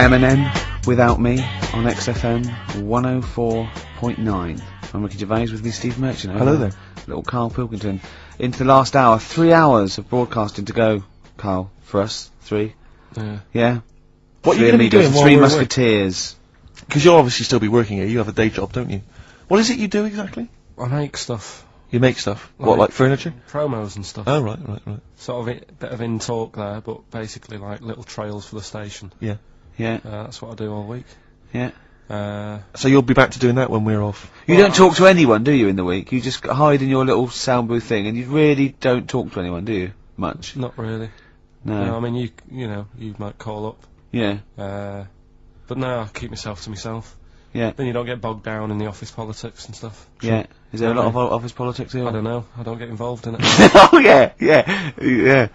Eminem, Without Me, on XFM 104.9. I'm Ricky Gervais with me, Steve Merchant. Hello there. Little Karl Pilkington. Into the last hour, 3 hours of broadcasting to go, Karl, for us. 3. Yeah? What are you going to be doing while Three we're away? Musketeers. Because you'll obviously still be working here. You have a day job, don't you? What is it you do exactly? I make stuff. You make stuff? What, like furniture? Promos and stuff. Oh, right. Sort of bit of in talk there, but basically like little trails for the station. Yeah. Yeah. That's what I do all week. Yeah. So you'll be back to doing that when we're off? You don't talk to anyone, do you, in the week? You just hide in your little sound booth thing, and you really don't talk to anyone, do you? Much? Not really. No. No, I mean, you might call up. Yeah. But no, I keep myself to myself. Yeah. Then you don't get bogged down in the office politics and stuff. Yeah. Is there a lot of office politics here? I don't know. I don't get involved in it. Oh, yeah.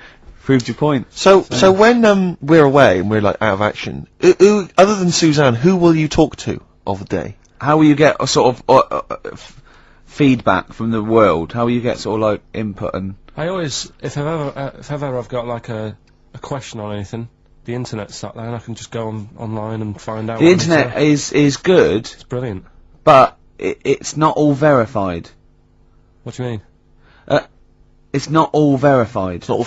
Proved your point. So when we're away and we're like out of action, who other than Suzanne, who will you talk to of the day? How will you get a sort of feedback from the world? How will you get sort of like input and... I always, if ever I've got like a question on anything, the internet's sat there and I can just go online and find out. The internet is good. It's brilliant. But it's not all verified. What do you mean? It's not all verified. It's not all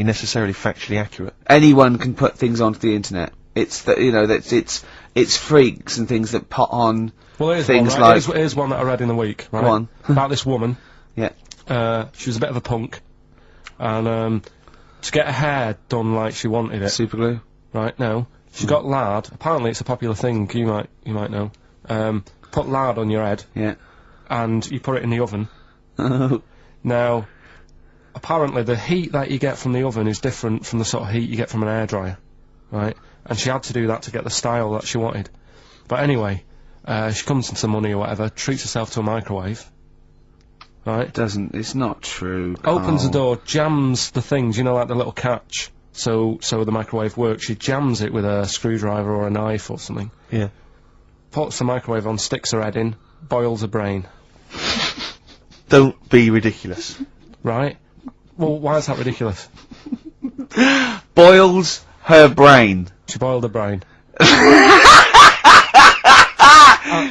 necessarily factually accurate. Anyone can put things onto the internet. It's that it's freaks and things that put on things one, like. Here's one that I read in the week. Right? Go on. About this woman. Yeah. She was a bit of a punk, and to get her hair done like she wanted it. Super glue. Right. No. She got lard. Apparently, it's a popular thing. You might know. Put lard on your head. Yeah. And you put it in the oven. Now, apparently the heat that you get from the oven is different from the sort of heat you get from an hairdryer, right? And she had to do that to get the style that she wanted. But anyway, she comes into money or whatever, treats herself to a microwave, right? It's not true. Carl. Opens the door, jams the things, like the little catch, so the microwave works. She jams it with a screwdriver or a knife or something. Yeah. Puts the microwave on, sticks her head in, boils her brain. Don't be ridiculous. Right? Well, why is that ridiculous? Boils her brain. She boiled her brain.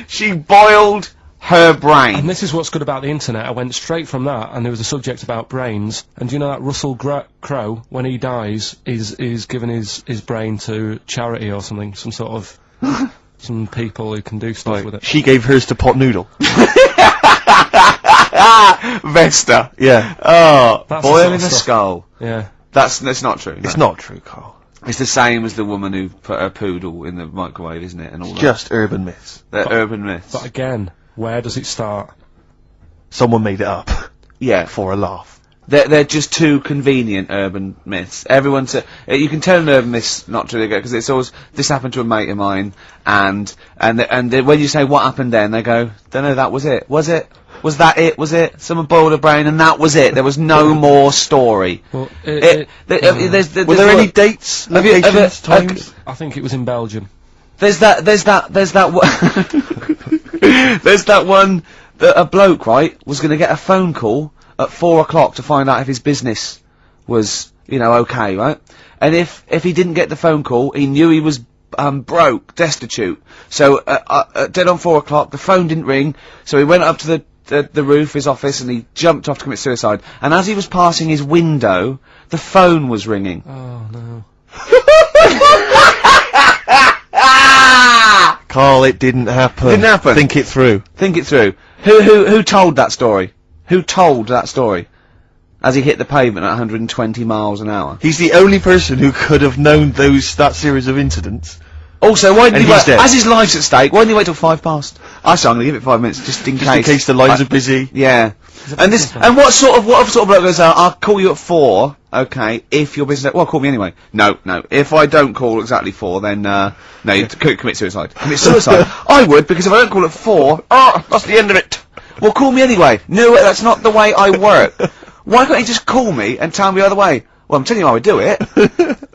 She boiled her brain. And this is what's good about the internet. I went straight from that, and there was a subject about brains. And do you know that Russell Crowe, when he dies, is giving his brain to charity or something? Some sort of... some people who can do stuff with it. She gave hers to Pot Noodle. Vesta. Yeah. Oh, That's boiling the a sort of skull. Yeah. That's not true. It's not true, Carl. It's the same as the woman who put her poodle in the microwave, isn't it? And all Just urban myths. that. They're urban myths. But again, where does it start? Someone made it up. Yeah. For a laugh. They're just too convenient urban myths. Everyone you can tell an urban myth's not true because it's always this happened to a mate of mine, and when you say what happened then, they go, don't know, that was it. Was it? Was that it? Was it? Someone boiled a brain and that was it. There was no more story. Well, were there any dates, locations, times? I think it was in Belgium. There's that one that a bloke, right, was gonna get a phone call at 4 o'clock to find out if his business was, okay, right? And if he didn't get the phone call, he knew he was broke, destitute. So dead on 4 o'clock, the phone didn't ring, so he went up to the roof, his office, and he jumped off to commit suicide. And as he was passing his window, the phone was ringing. Oh no. Carl, it didn't happen. Didn't happen. Think it through. Think it through. Who told that story? Who told that story? As he hit the pavement at 120 miles an hour. He's the only person who could have known that series of incidents. Also, why didn't he wait? Dead. As his life's at stake, why didn't he wait till 5 past? I say I'm gonna give it 5 minutes just in case. In case the lines are busy. Yeah. And what sort of bloke goes out? I'll call you at 4. Okay, if your business. Well, call me anyway. No. If I don't call exactly 4, then no, you commit suicide. Commit suicide. I would, because if I don't call at 4, that's the end of it. Well, call me anyway. No, that's not the way I work. Why can't you just call me and tell me the other way? Well, I'm telling you how I do it.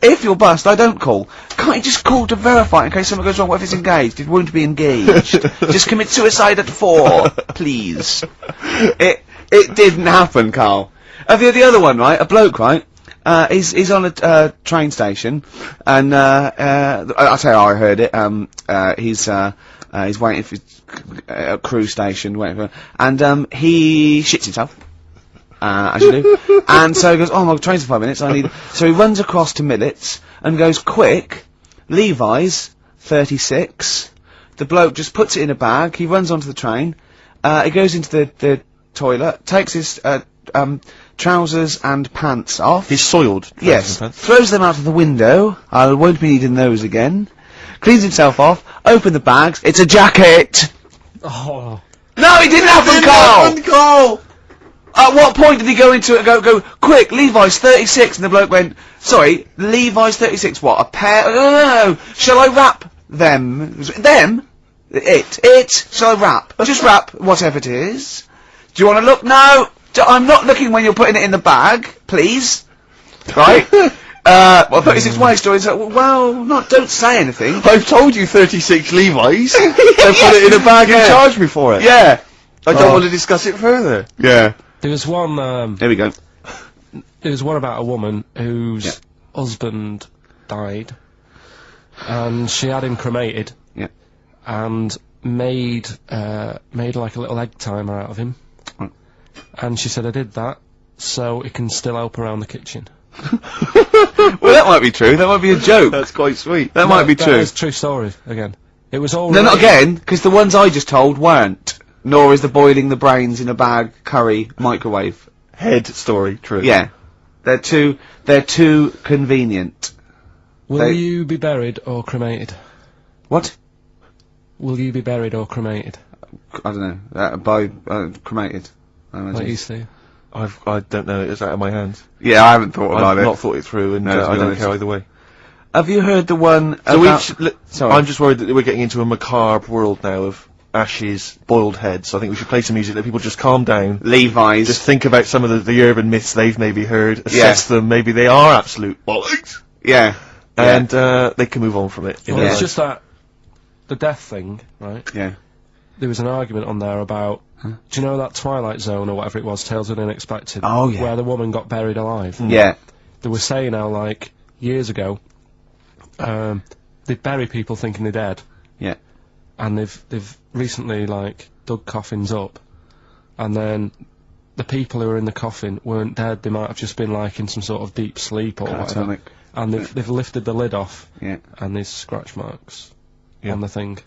If you're bust, I don't call. Can't you just call to verify in case something goes wrong? What if it's engaged? It won't be engaged. Just commit suicide at 4, please. It didn't happen, Carl. The other one, right? A bloke, right? He's on a train station, and I'll tell you how I heard it. He's waiting for a cruise station, waiting for, and he shits himself. As you do. And so he goes, oh, my train's in 5 minutes, so he runs across to Millets, and goes, quick, Levi's, 36, the bloke just puts it in a bag, he runs onto the train, he goes into the toilet, takes his, trousers and pants off. His soiled trousers Yes, and pants. throws them out of the window, I won't be needing those again, cleans himself off, open the bags, it's a jacket! Oh. No, he didn't happen, Carl! Carl! At what point did he go into it and go, quick, Levi's 36, and the bloke went, sorry, Levi's 36, what, a pair? No, shall I wrap them? Them? It, shall I wrap? Just wrap whatever it is. Do you want to look? No, I'm not looking when you're putting it in the bag, please. Right? Well, 36 waist stories, well, don't say anything. I've told you 36 Levi's. And put it in a bag and charge me for it. Yeah. I don't want to discuss it further. Yeah. There was one, There we go. there was one about a woman whose husband died, and she had him cremated. Yeah. And made like a little egg timer out of him. Right. And she said, I did that so it can still help around the kitchen. Well, that might be true. That might be a joke. That's quite sweet. That might be That true. is true story, again. It was all No, not right. again, because the ones I just told weren't. Nor is the boiling the brains in a bag, curry, microwave. Head story, true. Yeah. They're too convenient. Will They- you be buried or cremated? What? Will you be buried or cremated? I don't know. Cremated. I imagine. Like you see. I don't know, it's out of my hands. Yeah, I haven't thought about I've it. not thought it through, and No, to I be don't honest. care either way. Have you heard the one So about... Sorry. I'm just worried that we're getting into a macabre world now of ashes, boiled heads. I think we should play some music, let people just calm down. Levi's. Just think about some of the urban myths they've maybe heard, assess them, maybe they are absolute bollocks, Yeah. and they can move on from it. Well, Yeah. it's just that the death thing, right? Yeah. There was an argument on there about, do you know that Twilight Zone or whatever it was, Tales of the Unexpected? Oh, yeah. Where the woman got buried alive. Yeah. They were saying how, like, years ago, they'd bury people thinking they're dead. Yeah. And they've recently, like, dug coffins up, and then the people who were in the coffin weren't dead, they might have just been, like, in some sort of deep sleep or whatever. Catatonic. And they've lifted the lid off, Yeah. and there's scratch marks Yeah. on the thing,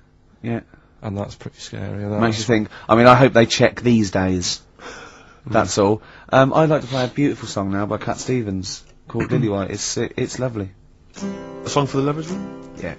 Yeah. and that's pretty scary. And that Makes you was- think. I mean, I hope they check these days. That's all. I'd like to play a beautiful song now by Cat Stevens called Lily White. It's lovely. A song for the lovers room? Yeah.